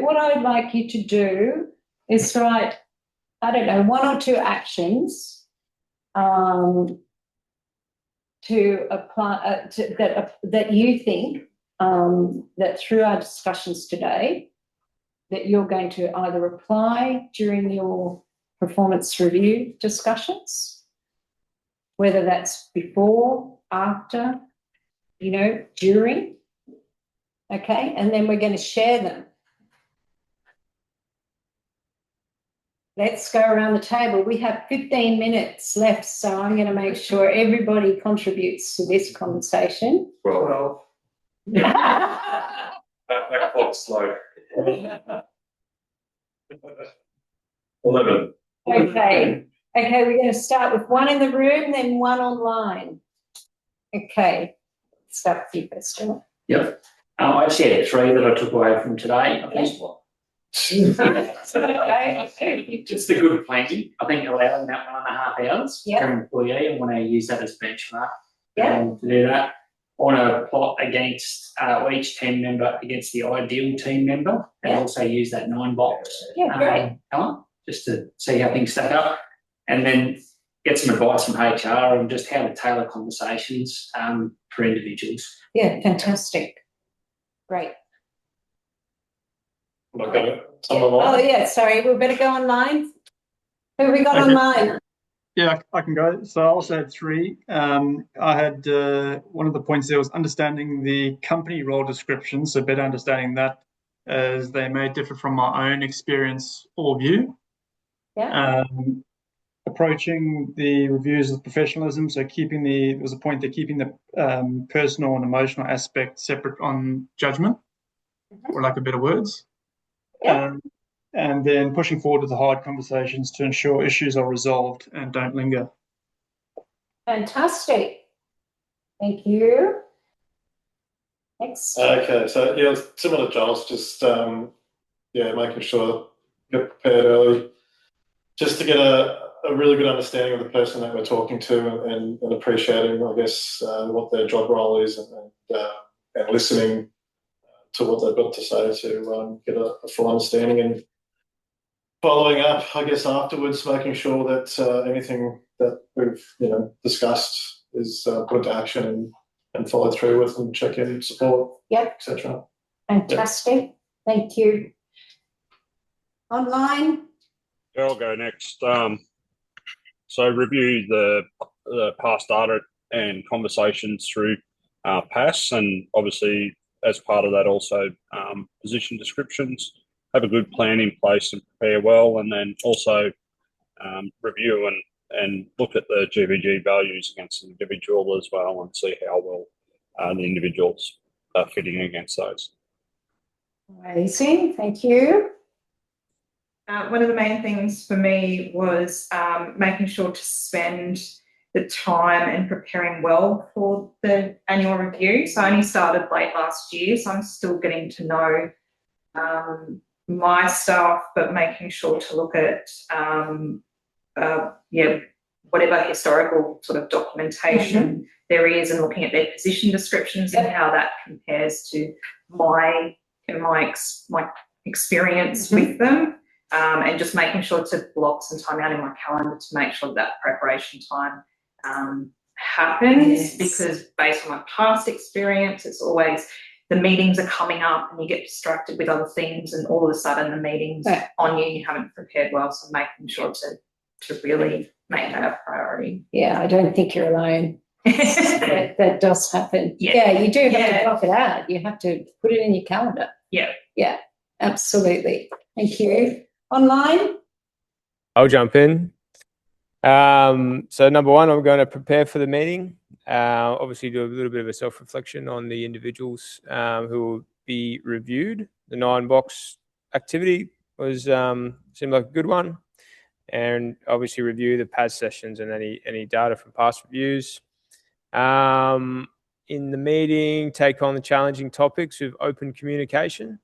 what I'd like you to do is write, I don't know, 1 or 2 actions to apply that you think that through our discussions today that you're going to either apply during your performance review discussions, whether that's before, after, during, okay? And then we're going to share them. Let's go around the table. We have 15 minutes left, so I'm going to make sure everybody contributes to this conversation. 12. That clock's slow. 11. Okay, we're going to start with 1 in the room, then 1 online. Okay, start with you first, Stuart. Yep. I actually had 3 that I took away from today. I think just the good planning. I think allowing that 1.5 hours per employee. I want to use that as a benchmark. To do that. I want to plot against each team member against the ideal team member, and also use that 9 box colour just to see how things stack up, and then get some advice from HR on just how to tailor conversations for individuals. Yeah, fantastic. Great. Sorry, we better go online. Who have we got online? Yeah, I can go. So I also had 3. I had one of the points there was understanding the company role description, so better understanding that as they may differ from my own experience or view. Approaching the reviews with professionalism, so there was a point there, keeping the personal and emotional aspect separate on judgment, or lack of better words. And then pushing forward with the hard conversations to ensure issues are resolved and don't linger. Fantastic. Thank you. Next. Okay, so similar to Giles, just making sure you get prepared early, just to get a really good understanding of the person that we're talking to, and appreciating, I guess, what their job role is, and listening to what they've got to say to get a full understanding, and following up, I guess, afterwards, making sure that anything that we've discussed is put into action and followed through with, and check in, support, etc. Fantastic. Thank you. Online. I'll go next. So review the past data and conversations through PAS, and obviously as part of that also position descriptions. Have a good plan in place and prepare well, and then also review and look at the GVG values against the individual as well, and see how well the individuals are fitting against those. Amazing, thank you. One of the main things for me was making sure to spend the time and preparing well for the annual review. So I only started late last year, so I'm still getting to know my staff, but making sure to look at whatever historical sort of documentation there is, and looking at their position descriptions and how that compares to my experience with them, and just making sure to block some time out in my calendar to make sure that preparation time happens, because based on my past experience, it's always the meetings are coming up and you get distracted with other things, and all of a sudden the meeting's on you, you haven't prepared well. So making sure to really make that a priority. Yeah, I don't think you're alone. that does happen. Yeah, you do have to block it out. You have to put it in your calendar. Yeah, absolutely. Thank you. Online? I'll jump in. So number 1, I'm going to prepare for the meeting. Obviously do a little bit of a self-reflection on the individuals who will be reviewed. The 9-box activity was seemed like a good one, and obviously review the PAS sessions and any data from past reviews. In the meeting, take on the challenging topics with open communication.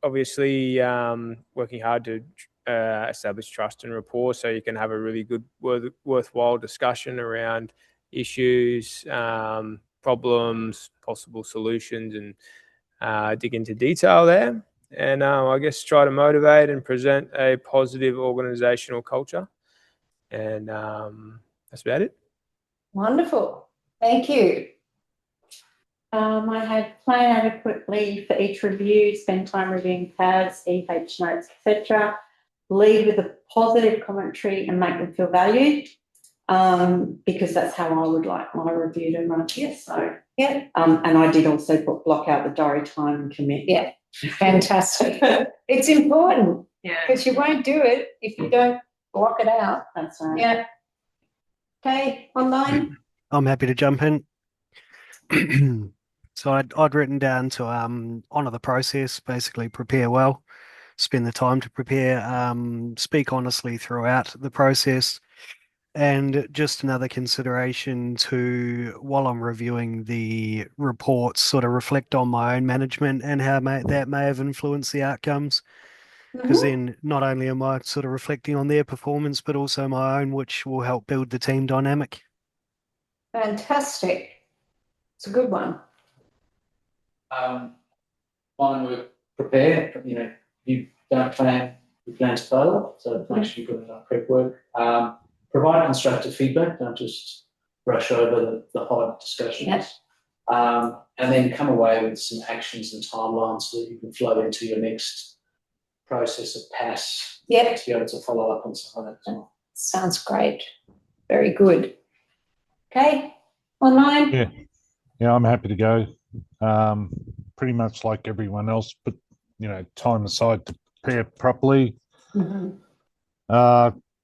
Obviously, working hard to establish trust and rapport, so you can have a really good, worthwhile discussion around issues, problems, possible solutions, and dig into detail there, and I guess try to motivate and present a positive organizational culture. And that's about it. Wonderful. Thank you. I had plan adequately for each review, spend time reviewing PAS, EH notes, etc. Lead with a positive commentary and make them feel valued, because that's how I would like my review to run. Yes. So, yeah. And I did also block out the diary time and commit. Yeah. Fantastic. It's important. Yeah. Because you won't do it if you don't block it out. That's right. Yeah. Okay, online. I'm happy to jump in. So I'd written down to honour the process, basically prepare well, spend the time to prepare, speak honestly throughout the process, and just another consideration to, while I'm reviewing the reports, sort of reflect on my own management and how that may have influenced the outcomes. Because then not only am I sort of reflecting on their performance, but also my own, which will help build the team dynamic. Fantastic. It's a good one. Mine were prepare. You know, you don't plan, you plan to fail. So make sure you've got enough prep work. Provide constructive feedback. Don't just brush over the hard discussions. Yes. And then come away with some actions and timelines so that you can flow into your next process of PAS. Yep. To be able to follow up on some of that as well. Sounds great. Very good. Okay, online. Yeah, I'm happy to go. Pretty much like everyone else, but time aside to prepare properly.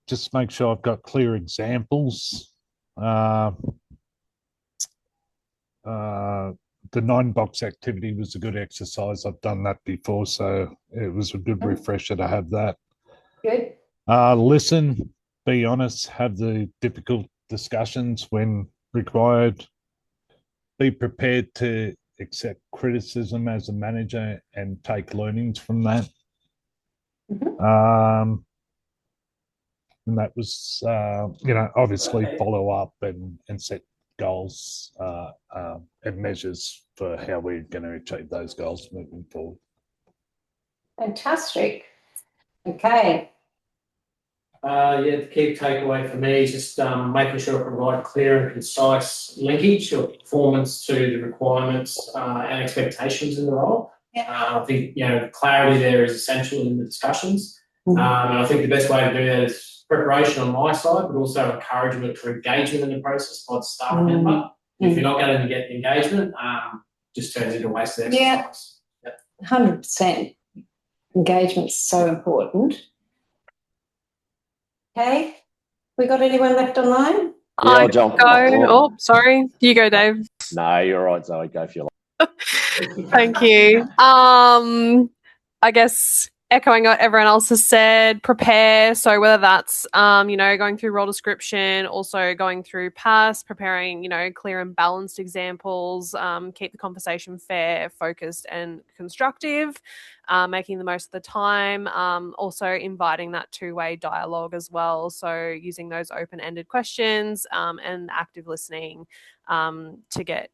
Just make sure I've got clear examples. The 9-box activity was a good exercise. I've done that before, so it was a good refresher to have that. Good. Listen, be honest, have the difficult discussions when required. Be prepared to accept criticism as a manager and take learnings from that. And that was, obviously follow up and set goals and measures for how we're going to achieve those goals moving forward. Fantastic. Okay. The key takeaway for me is just making sure I provide clear and concise linkage of performance to the requirements and expectations in the role. I think clarity there is essential in the discussions. And I think the best way to do that is preparation on my side, but also encouragement for engagement in the process by the staff member. If you're not going to get engagement, just turns into a wasted exercise. Yeah, 100%. Engagement's so important. Okay, we got anyone left online? Yeah, I'll jump. Oh, sorry. You go, Dave. No, you're right, Zoe. Go for your life. Thank you. I guess echoing what everyone else has said, prepare. So whether that's, going through role description, also going through PAS, preparing, clear and balanced examples, keep the conversation fair, focused and constructive, making the most of the time, also inviting that two-way dialogue as well. So using those open-ended questions and active listening to get,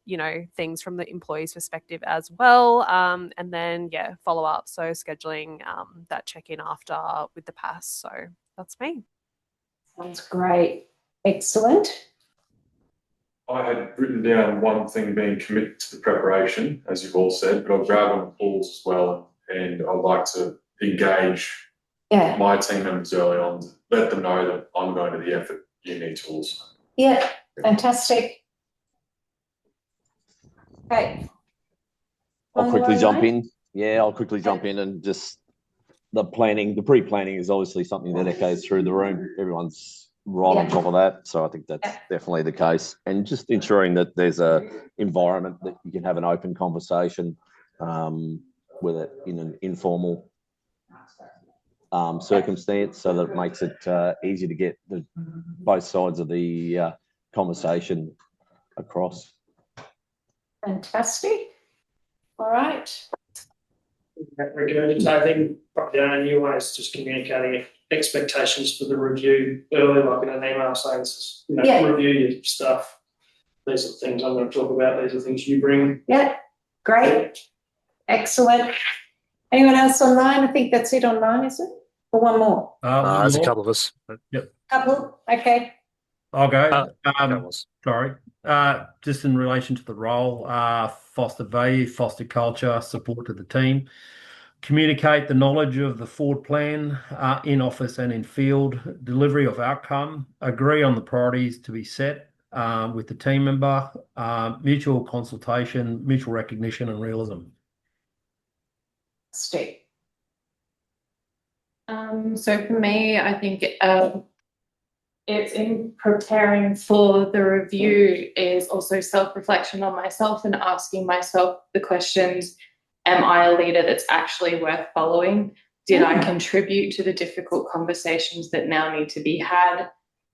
things from the employee's perspective as well. And then, follow up. So scheduling that check-in after with the PAS. So that's me. Sounds great. Excellent. I had written down one thing being committed to the preparation, as you've all said, but I'll grab on the calls as well. And I'd like to engage my team members early on, let them know that I'm going to the effort you need to also. Yeah, fantastic. Okay. I'll quickly jump in. Yeah, I'll quickly jump in and just the pre-planning is obviously something that echoes through the room. Everyone's right on top of that. So I think that's definitely the case. And just ensuring that there's a environment that you can have an open conversation with it in an informal circumstance, so that it makes it easy to get both sides of the conversation across. Fantastic. All right. I think probably the only new way is just communicating expectations for the review early, like in an email saying, review your stuff. These are the things I'm going to talk about. These are things you bring. Yeah, great. Excellent. Anyone else online? I think that's it online, is it? Or one more? There's a couple of us. Yep. Couple? Okay. I'll go. Couple. Sorry. Just in relation to the role, foster value, foster culture, support to the team, communicate the knowledge of the forward plan in office and in field, delivery of outcome, agree on the priorities to be set with the team member, mutual consultation, mutual recognition and realism. Steve. So for me, I think it's in preparing for the review is also self-reflection on myself and asking myself the questions, am I a leader that's actually worth following? Did I contribute to the difficult conversations that now need to be had?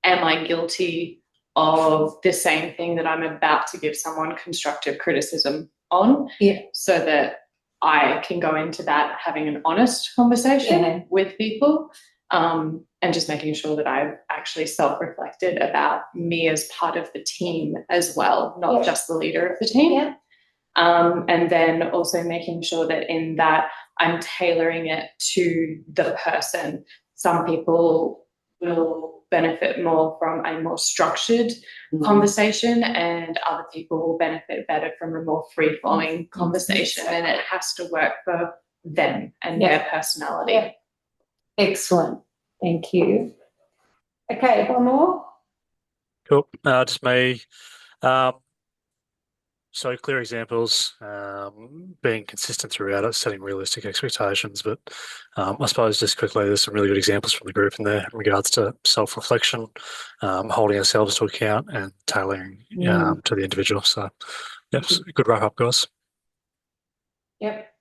Am I guilty of the same thing that I'm about to give someone constructive criticism on? Yeah. So that I can go into that having an honest conversation with people, and just making sure that I've actually self-reflected about me as part of the team as well, not just the leader of the team. Yeah. And then also making sure that in that I'm tailoring it to the person. Some people will benefit more from a more structured conversation, and other people will benefit better from a more free-flowing conversation, and it has to work for them and their personality. Yeah. Excellent. Thank you. Okay, one more. Cool. Just me. So clear examples, being consistent throughout it, setting realistic expectations. But I suppose just quickly, there's some really good examples from the group in there in regards to self-reflection, holding ourselves to account, and tailoring to the individual. So, yep, good wrap up, guys. Yep.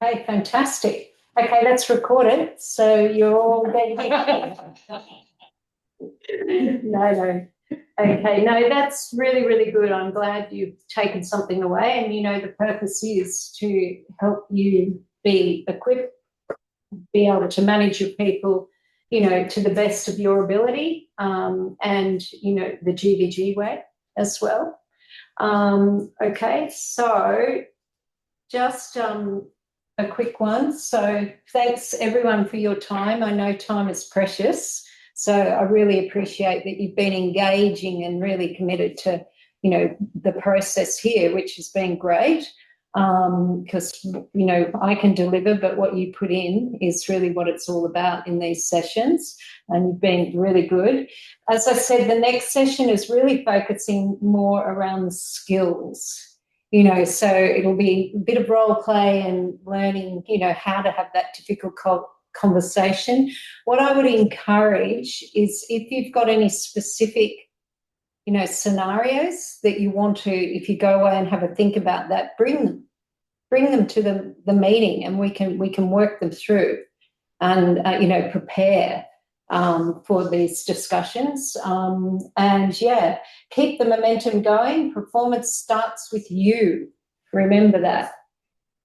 Okay, fantastic. Okay, let's record it. So you're all ready. No. Okay, no, that's really, really good. I'm glad you've taken something away, and the purpose is to help you be equipped, be able to manage your people, to the best of your ability, and, the GVG way as well. Okay, so just a quick one. So thanks everyone for your time. I know time is precious. So I really appreciate that you've been engaging and really committed to, the process here, which has been great, because, I can deliver, but what you put in is really what it's all about in these sessions, and you've been really good. As I said, the next session is really focusing more around the skills, so it'll be a bit of role play and learning, how to have that difficult conversation. What I would encourage is if you've got any specific, scenarios that you want to, if you go away and have a think about that, bring them to the meeting, and we can work them through and prepare for these discussions. And keep the momentum going. Performance starts with you. Remember that.